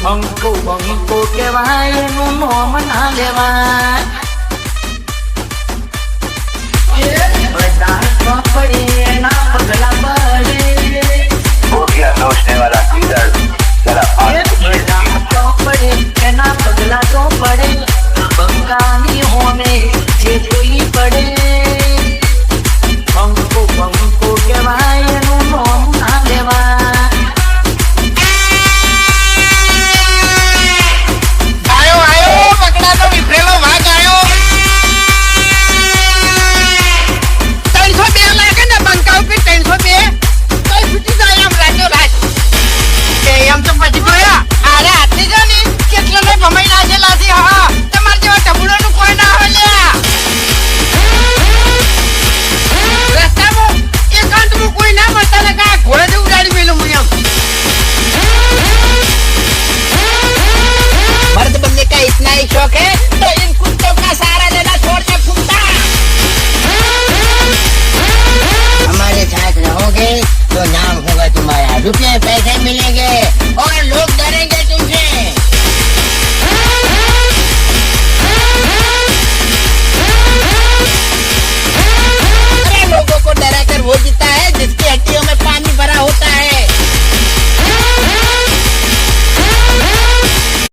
બંકો બંકો કહેવાય એનું નામ ના લેવાય પડે ના પગલા પડે बोटिया नोचने वाला कीड़र जरा પડે એના પગલા તો પડે બંકાની હોમે જે જોઈ પડે બંકો બંકો કહેવાય એનું નામ ના લેવાય शौक है तो इन कुत्तों का सारा लेना छोड़ के फूंकता हमारे साथ रहोगे तो नाम होगा तुम्हारा रुपये पैसे मिलेंगे और लोग डरेंगे